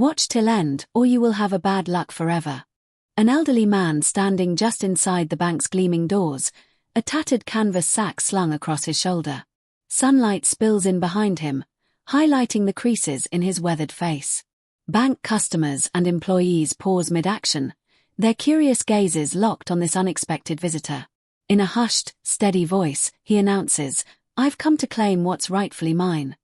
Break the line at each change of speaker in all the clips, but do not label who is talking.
Watch till end, or you will have a bad luck forever. An elderly man standing just inside the bank's gleaming doors, a tattered canvas sack slung across his shoulder. Sunlight spills in behind him, highlighting the creases in his weathered face. Bank customers and employees pause mid-action, their curious gazes locked on this unexpected visitor. In a hushed, steady voice, he announces, "I've come to claim what's rightfully mine."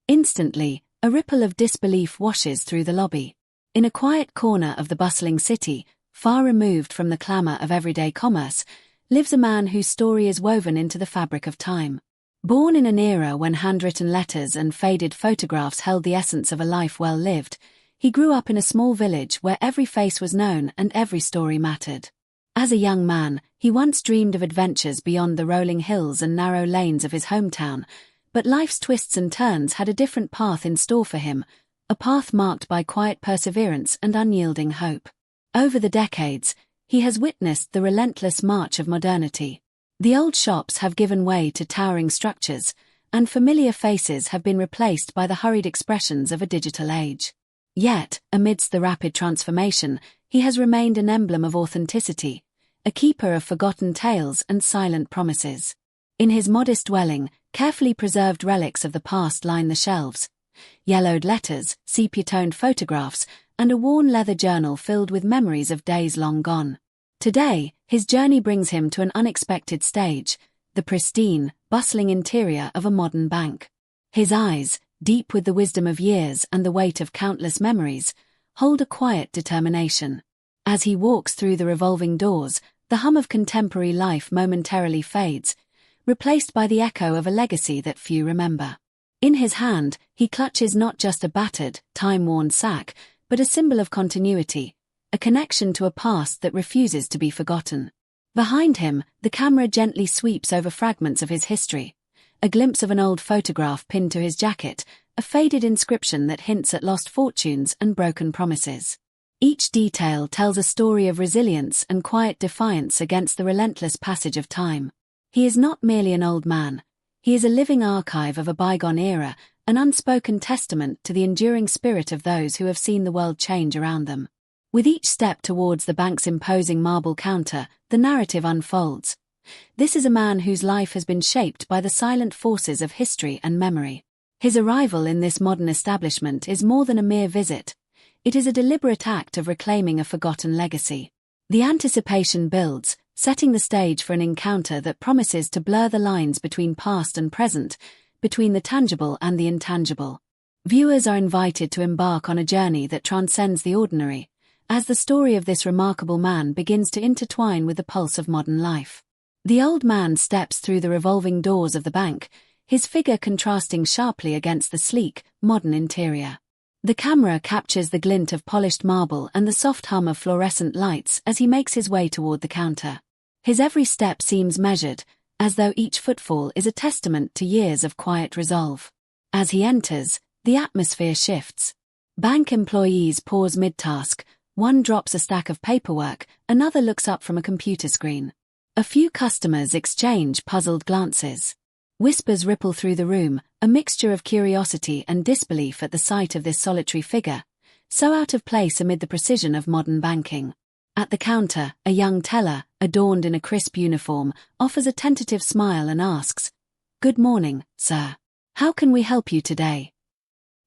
Instantly, a ripple of disbelief washes through the lobby. In a quiet corner of the bustling city, far removed from the clamor of everyday commerce, lives a man whose story is woven into the fabric of time. Born in an era when handwritten letters and faded photographs held the essence of a life well lived, he grew up in a small village where every face was known and every story mattered. As a young man, he once dreamed of adventures beyond the rolling hills and narrow lanes of his hometown, but life's twists and turns had a different path in store for him, a path marked by quiet perseverance and unyielding hope. Over the decades, he has witnessed the relentless march of modernity. The old shops have given way to towering structures, and familiar faces have been replaced by the hurried expressions of a digital age. Yet, amidst the rapid transformation, he has remained an emblem of authenticity, a keeper of forgotten tales and silent promises. In his modest dwelling, carefully preserved relics of the past line the shelves. Yellowed letters, sepia-toned photographs, and a worn leather journal filled with memories of days long gone. Today, his journey brings him to an unexpected stage, the pristine, bustling interior of a modern bank. His eyes, deep with the wisdom of years and the weight of countless memories, hold a quiet determination. As he walks through the revolving doors, the hum of contemporary life momentarily fades, replaced by the echo of a legacy that few remember. In his hand, he clutches not just a battered, time-worn sack, but a symbol of continuity, a connection to a past that refuses to be forgotten. Behind him, the camera gently sweeps over fragments of his history, a glimpse of an old photograph pinned to his jacket, a faded inscription that hints at lost fortunes and broken promises. Each detail tells a story of resilience and quiet defiance against the relentless passage of time. He is not merely an old man. He is a living archive of a bygone era, an unspoken testament to the enduring spirit of those who have seen the world change around them. With each step towards the bank's imposing marble counter, the narrative unfolds. This is a man whose life has been shaped by the silent forces of history and memory. His arrival in this modern establishment is more than a mere visit. It is a deliberate act of reclaiming a forgotten legacy. The anticipation builds, setting the stage for an encounter that promises to blur the lines between past and present, between the tangible and the intangible. Viewers are invited to embark on a journey that transcends the ordinary, as the story of this remarkable man begins to intertwine with the pulse of modern life. The old man steps through the revolving doors of the bank, his figure contrasting sharply against the sleek, modern interior. The camera captures the glint of polished marble and the soft hum of fluorescent lights as he makes his way toward the counter. His every step seems measured, as though each footfall is a testament to years of quiet resolve. As he enters, the atmosphere shifts. Bank employees pause mid-task, one drops a stack of paperwork, another looks up from a computer screen. A few customers exchange puzzled glances. Whispers ripple through the room, a mixture of curiosity and disbelief at the sight of this solitary figure, so out of place amid the precision of modern banking. At the counter, a young teller, adorned in a crisp uniform, offers a tentative smile and asks, "Good morning, sir. How can we help you today?"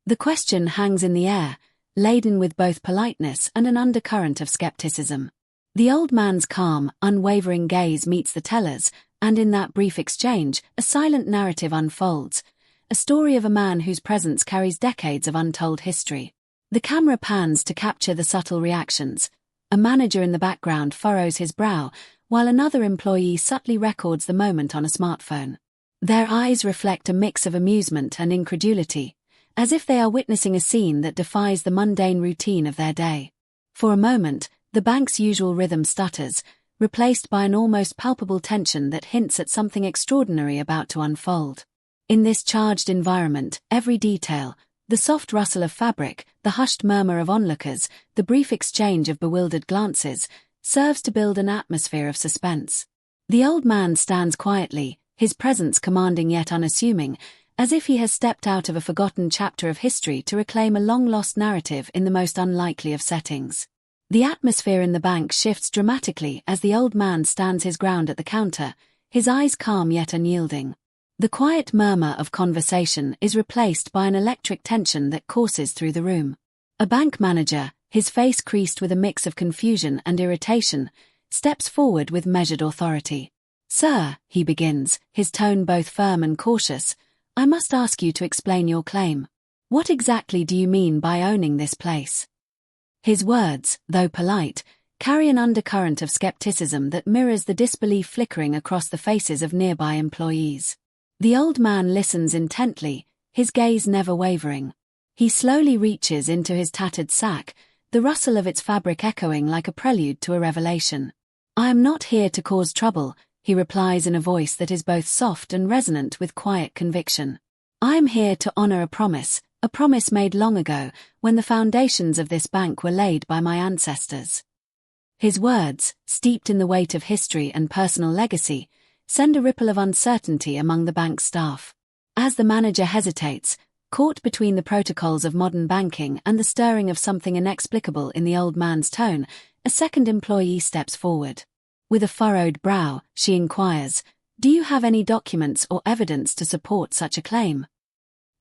The question hangs in the air, laden with both politeness and an undercurrent of skepticism. The old man's calm, unwavering gaze meets the teller's, and in that brief exchange, a silent narrative unfolds, a story of a man whose presence carries decades of untold history. The camera pans to capture the subtle reactions. A manager in the background furrows his brow, while another employee subtly records the moment on a smartphone. Their eyes reflect a mix of amusement and incredulity, as if they are witnessing a scene that defies the mundane routine of their day. For a moment, the bank's usual rhythm stutters, replaced by an almost palpable tension that hints at something extraordinary about to unfold. In this charged environment, every detail, the soft rustle of fabric, the hushed murmur of onlookers, the brief exchange of bewildered glances, serves to build an atmosphere of suspense. The old man stands quietly, his presence commanding yet unassuming, as if he has stepped out of a forgotten chapter of history to reclaim a long-lost narrative in the most unlikely of settings. The atmosphere in the bank shifts dramatically as the old man stands his ground at the counter, his eyes calm yet unyielding. The quiet murmur of conversation is replaced by an electric tension that courses through the room. A bank manager, his face creased with a mix of confusion and irritation, steps forward with measured authority. "Sir," he begins, his tone both firm and cautious, "I must ask you to explain your claim. What exactly do you mean by owning this place?" His words, though polite, carry an undercurrent of skepticism that mirrors the disbelief flickering across the faces of nearby employees. The old man listens intently, his gaze never wavering. He slowly reaches into his tattered sack, the rustle of its fabric echoing like a prelude to a revelation. "I am not here to cause trouble," he replies in a voice that is both soft and resonant with quiet conviction. "I am here to honor a promise made long ago, when the foundations of this bank were laid by my ancestors." His words, steeped in the weight of history and personal legacy, send a ripple of uncertainty among the bank's staff. As the manager hesitates, caught between the protocols of modern banking and the stirring of something inexplicable in the old man's tone, a second employee steps forward. With a furrowed brow, she inquires, "Do you have any documents or evidence to support such a claim?"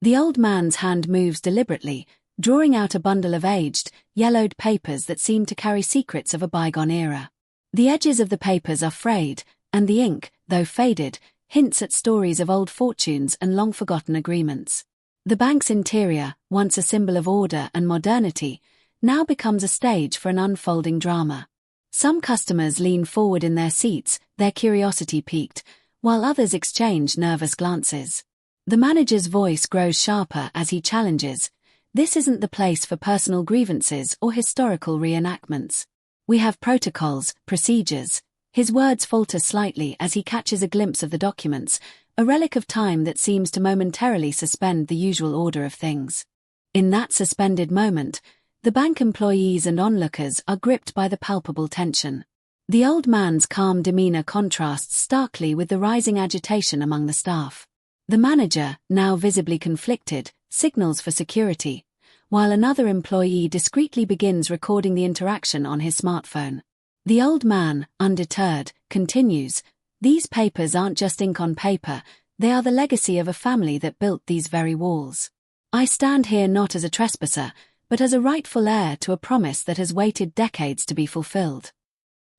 The old man's hand moves deliberately, drawing out a bundle of aged, yellowed papers that seem to carry secrets of a bygone era. The edges of the papers are frayed, and the ink, though faded, hints at stories of old fortunes and long-forgotten agreements. The bank's interior, once a symbol of order and modernity, now becomes a stage for an unfolding drama. Some customers lean forward in their seats, their curiosity piqued, while others exchange nervous glances. The manager's voice grows sharper as he challenges, "This isn't the place for personal grievances or historical reenactments. We have protocols, procedures." His words falter slightly as he catches a glimpse of the documents, a relic of time that seems to momentarily suspend the usual order of things. In that suspended moment, the bank employees and onlookers are gripped by the palpable tension. The old man's calm demeanor contrasts starkly with the rising agitation among the staff. The manager, now visibly conflicted, signals for security, while another employee discreetly begins recording the interaction on his smartphone. The old man, undeterred, continues, "These papers aren't just ink on paper, they are the legacy of a family that built these very walls. I stand here not as a trespasser, but as a rightful heir to a promise that has waited decades to be fulfilled."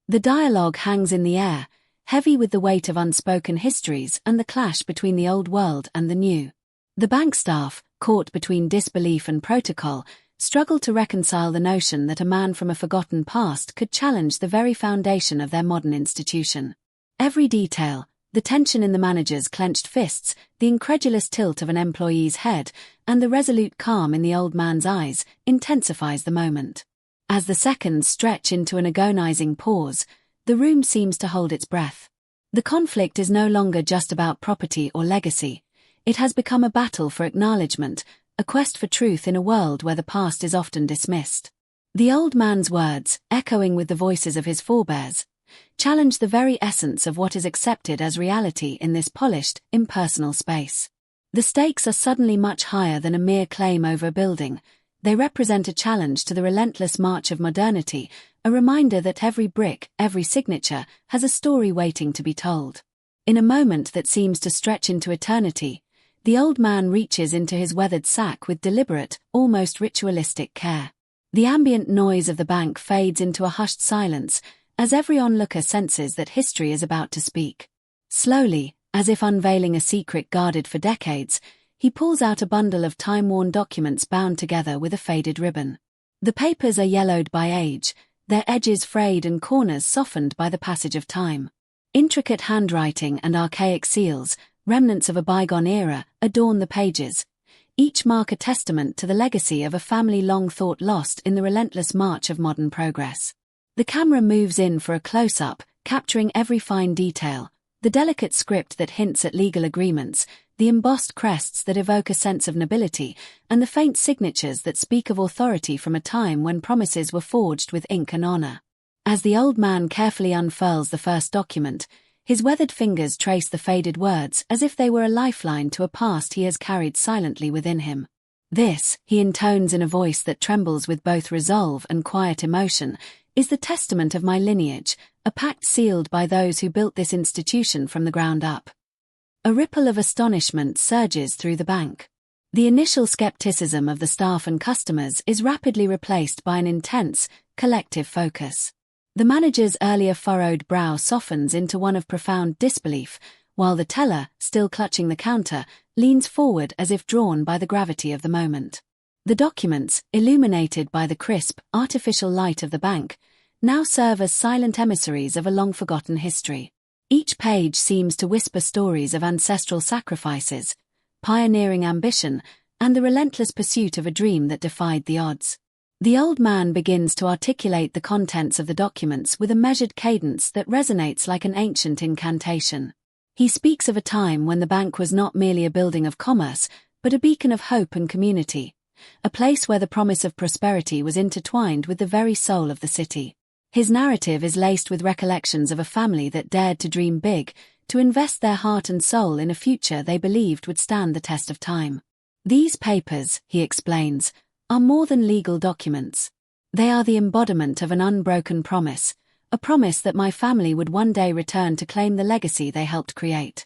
The dialogue hangs in the air, heavy with the weight of unspoken histories and the clash between the old world and the new. The bank staff, caught between disbelief and protocol, struggle to reconcile the notion that a man from a forgotten past could challenge the very foundation of their modern institution. Every detail, the tension in the manager's clenched fists, the incredulous tilt of an employee's head, and the resolute calm in the old man's eyes, intensifies the moment. As the seconds stretch into an agonizing pause, the room seems to hold its breath. The conflict is no longer just about property or legacy. It has become a battle for acknowledgement, a quest for truth in a world where the past is often dismissed. The old man's words, echoing with the voices of his forebears, challenge the very essence of what is accepted as reality in this polished, impersonal space. The stakes are suddenly much higher than a mere claim over a building. They represent a challenge to the relentless march of modernity, a reminder that every brick, every signature, has a story waiting to be told. In a moment that seems to stretch into eternity, the old man reaches into his weathered sack with deliberate, almost ritualistic care. The ambient noise of the bank fades into a hushed silence, as every onlooker senses that history is about to speak. Slowly, as if unveiling a secret guarded for decades, he pulls out a bundle of time-worn documents bound together with a faded ribbon. The papers are yellowed by age, their edges frayed and corners softened by the passage of time. Intricate handwriting and archaic seals, remnants of a bygone era, adorn the pages. Each mark a testament to the legacy of a family long thought lost in the relentless march of modern progress. The camera moves in for a close-up, capturing every fine detail, the delicate script that hints at legal agreements, the embossed crests that evoke a sense of nobility, and the faint signatures that speak of authority from a time when promises were forged with ink and honor. As the old man carefully unfurls the first document, His weathered fingers trace the faded words as if they were a lifeline to a past he has carried silently within him. This, he intones in a voice that trembles with both resolve and quiet emotion, is the testament of my lineage, a pact sealed by those who built this institution from the ground up. A ripple of astonishment surges through the bank. The initial skepticism of the staff and customers is rapidly replaced by an intense, collective focus. The manager's earlier furrowed brow softens into one of profound disbelief, while the teller, still clutching the counter, leans forward as if drawn by the gravity of the moment. The documents, illuminated by the crisp, artificial light of the bank, now serve as silent emissaries of a long-forgotten history. Each page seems to whisper stories of ancestral sacrifices, pioneering ambition, and the relentless pursuit of a dream that defied the odds. The old man begins to articulate the contents of the documents with a measured cadence that resonates like an ancient incantation. He speaks of a time when the bank was not merely a building of commerce, but a beacon of hope and community, a place where the promise of prosperity was intertwined with the very soul of the city. His narrative is laced with recollections of a family that dared to dream big, to invest their heart and soul in a future they believed would stand the test of time. These papers, he explains, are more than legal documents. They are the embodiment of an unbroken promise, a promise that my family would one day return to claim the legacy they helped create.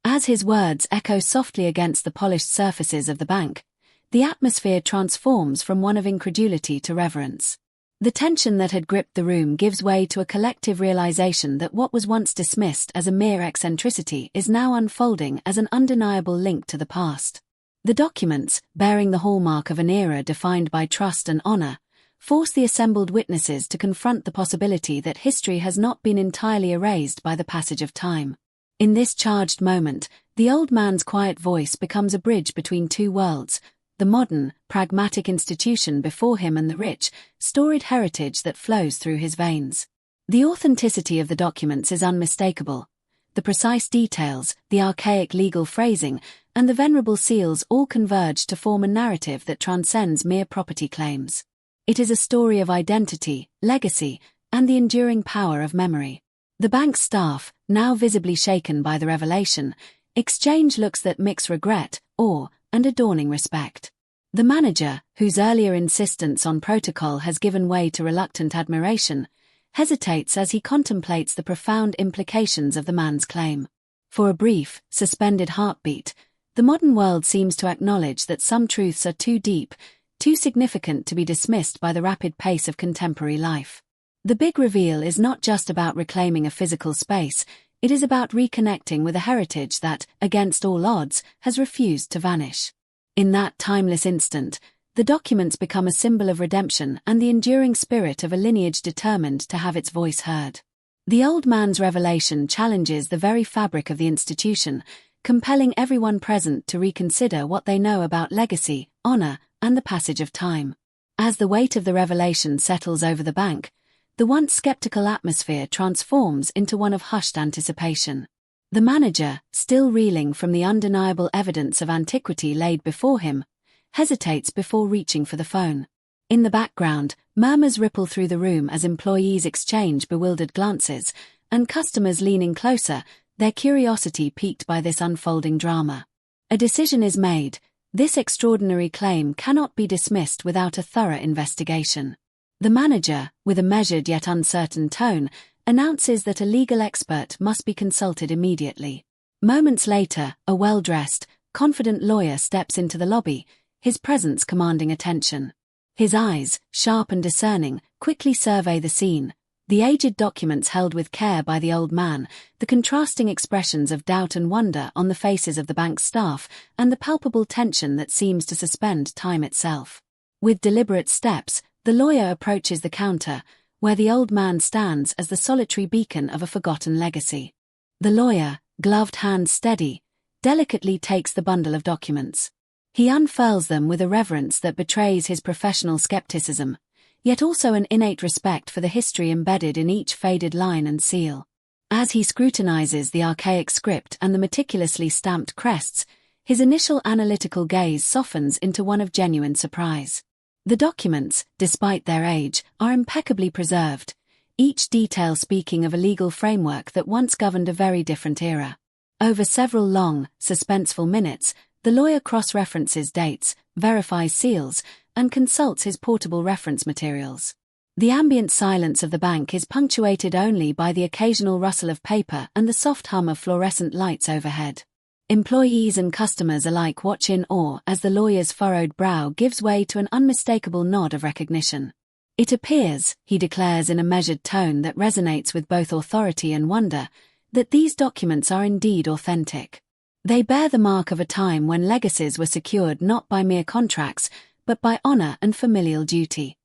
As his words echo softly against the polished surfaces of the bank, the atmosphere transforms from one of incredulity to reverence. The tension that had gripped the room gives way to a collective realization that what was once dismissed as a mere eccentricity is now unfolding as an undeniable link to the past. The documents, bearing the hallmark of an era defined by trust and honor, force the assembled witnesses to confront the possibility that history has not been entirely erased by the passage of time. In this charged moment, the old man's quiet voice becomes a bridge between two worlds, the modern, pragmatic institution before him and the rich, storied heritage that flows through his veins. The authenticity of the documents is unmistakable. The precise details, the archaic legal phrasing, and the venerable seals all converge to form a narrative that transcends mere property claims. It is a story of identity, legacy, and the enduring power of memory. The bank's staff, now visibly shaken by the revelation, exchange looks that mix regret, awe, and a dawning respect. The manager, whose earlier insistence on protocol has given way to reluctant admiration, hesitates as he contemplates the profound implications of the man's claim. For a brief, suspended heartbeat, the modern world seems to acknowledge that some truths are too deep, too significant to be dismissed by the rapid pace of contemporary life. The big reveal is not just about reclaiming a physical space, it is about reconnecting with a heritage that, against all odds, has refused to vanish. In that timeless instant, the documents become a symbol of redemption and the enduring spirit of a lineage determined to have its voice heard. The old man's revelation challenges the very fabric of the institution, compelling everyone present to reconsider what they know about legacy, honor, and the passage of time. As the weight of the revelation settles over the bank, the once skeptical atmosphere transforms into one of hushed anticipation. The manager, still reeling from the undeniable evidence of antiquity laid before him, hesitates before reaching for the phone. In the background, murmurs ripple through the room as employees exchange bewildered glances, and customers leaning closer, their curiosity piqued by this unfolding drama. A decision is made. This extraordinary claim cannot be dismissed without a thorough investigation. The manager, with a measured yet uncertain tone, announces that a legal expert must be consulted immediately. Moments later, a well-dressed, confident lawyer steps into the lobby, his presence commanding attention. His eyes, sharp and discerning, quickly survey the scene, the aged documents held with care by the old man, the contrasting expressions of doubt and wonder on the faces of the bank's staff, and the palpable tension that seems to suspend time itself. With deliberate steps, the lawyer approaches the counter, where the old man stands as the solitary beacon of a forgotten legacy. The lawyer, gloved hands steady, delicately takes the bundle of documents. He unfurls them with a reverence that betrays his professional skepticism, yet also an innate respect for the history embedded in each faded line and seal. As he scrutinizes the archaic script and the meticulously stamped crests, his initial analytical gaze softens into one of genuine surprise. The documents, despite their age, are impeccably preserved, each detail speaking of a legal framework that once governed a very different era. Over several long, suspenseful minutes, the lawyer cross-references dates, verifies seals, and consults his portable reference materials. The ambient silence of the bank is punctuated only by the occasional rustle of paper and the soft hum of fluorescent lights overhead. Employees and customers alike watch in awe as the lawyer's furrowed brow gives way to an unmistakable nod of recognition. "It appears," he declares in a measured tone that resonates with both authority and wonder, "that these documents are indeed authentic. They bear the mark of a time when legacies were secured not by mere contracts, but by honor and familial duty."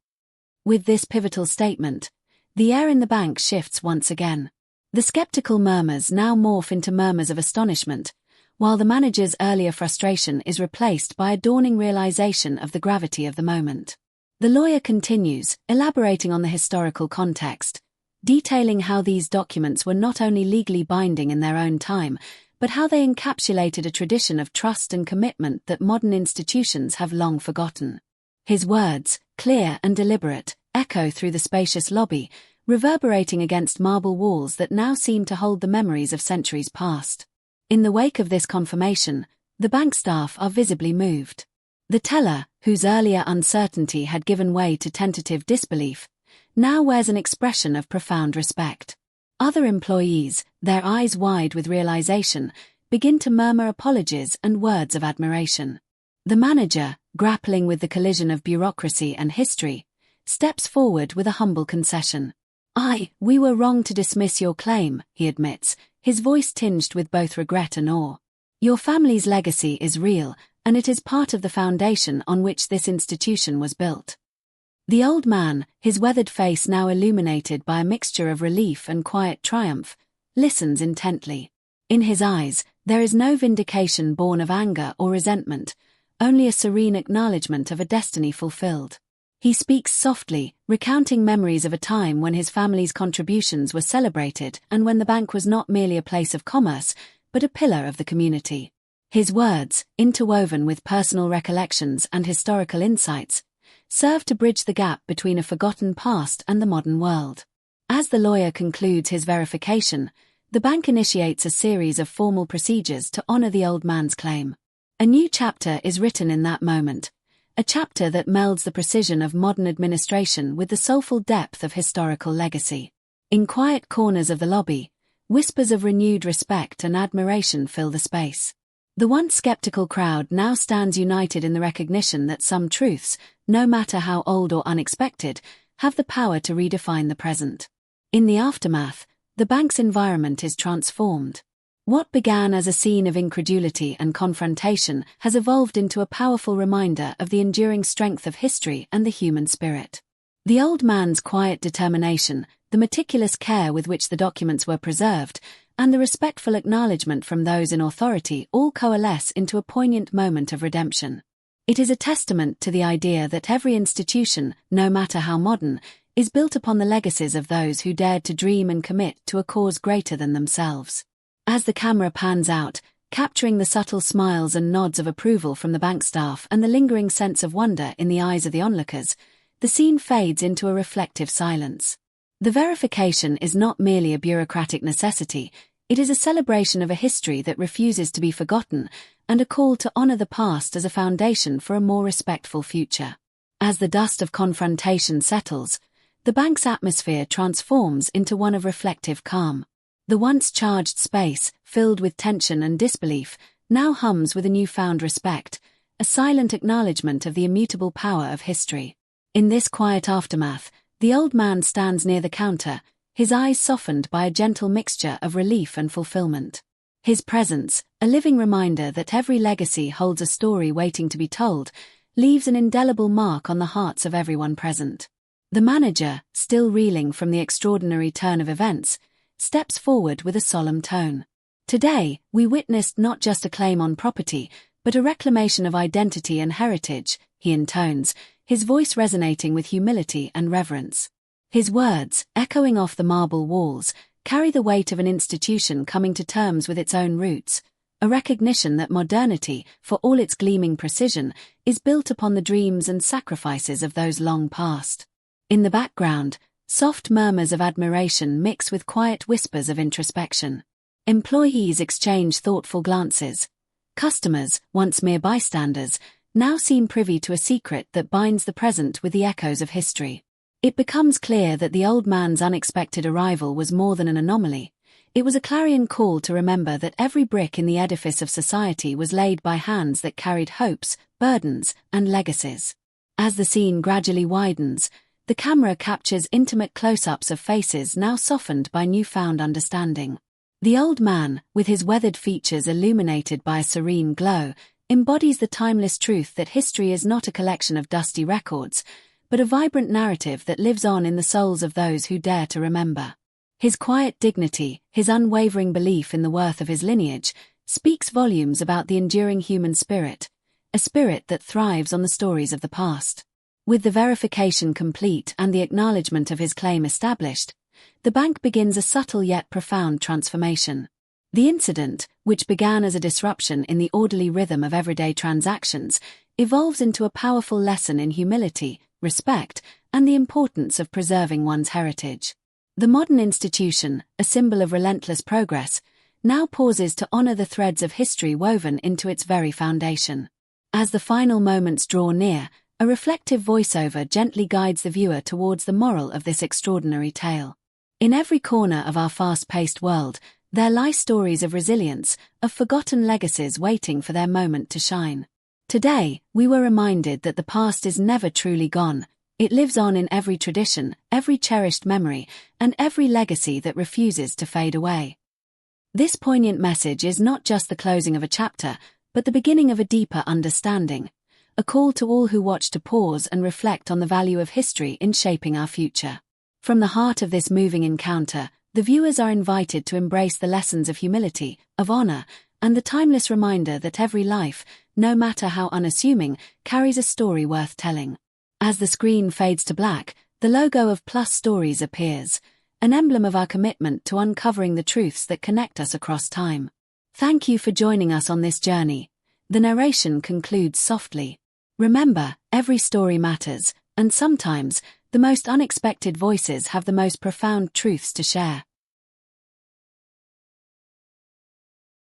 With this pivotal statement, the air in the bank shifts once again. The skeptical murmurs now morph into murmurs of astonishment, while the manager's earlier frustration is replaced by a dawning realization of the gravity of the moment. The lawyer continues, elaborating on the historical context, detailing how these documents were not only legally binding in their own time, but how they encapsulated a tradition of trust and commitment that modern institutions have long forgotten. His words, clear and deliberate, echo through the spacious lobby, reverberating against marble walls that now seem to hold the memories of centuries past. In the wake of this confirmation, the bank staff are visibly moved. The teller, whose earlier uncertainty had given way to tentative disbelief, now wears an expression of profound respect. Other employees, their eyes wide with realization, begin to murmur apologies and words of admiration. The manager, grappling with the collision of bureaucracy and history, steps forward with a humble concession. "We were wrong to dismiss your claim," he admits, his voice tinged with both regret and awe. "Your family's legacy is real, and it is part of the foundation on which this institution was built." The old man, his weathered face now illuminated by a mixture of relief and quiet triumph, listens intently. In his eyes, there is no vindication born of anger or resentment, only a serene acknowledgement of a destiny fulfilled. He speaks softly, recounting memories of a time when his family's contributions were celebrated and when the bank was not merely a place of commerce, but a pillar of the community. His words, interwoven with personal recollections and historical insights, serve to bridge the gap between a forgotten past and the modern world. As the lawyer concludes his verification, the bank initiates a series of formal procedures to honor the old man's claim. A new chapter is written in that moment, a chapter that melds the precision of modern administration with the soulful depth of historical legacy. In quiet corners of the lobby, whispers of renewed respect and admiration fill the space. The once skeptical crowd now stands united in the recognition that some truths, no matter how old or unexpected, have the power to redefine the present. In the aftermath, the bank's environment is transformed. What began as a scene of incredulity and confrontation has evolved into a powerful reminder of the enduring strength of history and the human spirit. The old man's quiet determination, the meticulous care with which the documents were preserved, and the respectful acknowledgement from those in authority all coalesce into a poignant moment of redemption. It is a testament to the idea that every institution, no matter how modern, is built upon the legacies of those who dared to dream and commit to a cause greater than themselves. As the camera pans out, capturing the subtle smiles and nods of approval from the bank staff and the lingering sense of wonder in the eyes of the onlookers, the scene fades into a reflective silence. The verification is not merely a bureaucratic necessity, it is a celebration of a history that refuses to be forgotten and a call to honor the past as a foundation for a more respectful future. As the dust of confrontation settles, the bank's atmosphere transforms into one of reflective calm. The once charged space, filled with tension and disbelief, now hums with a newfound respect, a silent acknowledgement of the immutable power of history. In this quiet aftermath, the old man stands near the counter, his eyes softened by a gentle mixture of relief and fulfillment. His presence, a living reminder that every legacy holds a story waiting to be told, leaves an indelible mark on the hearts of everyone present. The manager, still reeling from the extraordinary turn of events, steps forward with a solemn tone. "Today, we witnessed not just a claim on property, but a reclamation of identity and heritage," he intones, his voice resonating with humility and reverence. His words, echoing off the marble walls, carry the weight of an institution coming to terms with its own roots, a recognition that modernity, for all its gleaming precision, is built upon the dreams and sacrifices of those long past. In the background, Soft murmurs of admiration mix with quiet whispers of introspection. Employees exchange thoughtful glances. Customers, once mere bystanders, now seem privy to a secret that binds the present with the echoes of history. It becomes clear that the old man's unexpected arrival was more than an anomaly. It was a clarion call to remember that every brick in the edifice of society was laid by hands that carried hopes, burdens, and legacies. As the scene gradually widens, the camera captures intimate close-ups of faces now softened by newfound understanding. The old man, with his weathered features illuminated by a serene glow, embodies the timeless truth that history is not a collection of dusty records, but a vibrant narrative that lives on in the souls of those who dare to remember. His quiet dignity, his unwavering belief in the worth of his lineage, speaks volumes about the enduring human spirit, a spirit that thrives on the stories of the past. With the verification complete and the acknowledgement of his claim established, the bank begins a subtle yet profound transformation. The incident, which began as a disruption in the orderly rhythm of everyday transactions, evolves into a powerful lesson in humility, respect, and the importance of preserving one's heritage. The modern institution, a symbol of relentless progress, now pauses to honor the threads of history woven into its very foundation. As the final moments draw near, a reflective voiceover gently guides the viewer towards the moral of this extraordinary tale. In every corner of our fast-paced world, there lie stories of resilience, of forgotten legacies waiting for their moment to shine. Today, we were reminded that the past is never truly gone. It lives on in every tradition, every cherished memory, and every legacy that refuses to fade away. This poignant message is not just the closing of a chapter, but the beginning of a deeper understanding, a call to all who watch to pause and reflect on the value of history in shaping our future. From the heart of this moving encounter, the viewers are invited to embrace the lessons of humility, of honor, and the timeless reminder that every life, no matter how unassuming, carries a story worth telling. As the screen fades to black, the logo of Plus Stories appears, an emblem of our commitment to uncovering the truths that connect us across time. Thank you for joining us on this journey. The narration concludes softly. Remember, every story matters, and sometimes, the most unexpected voices have the most profound truths to share.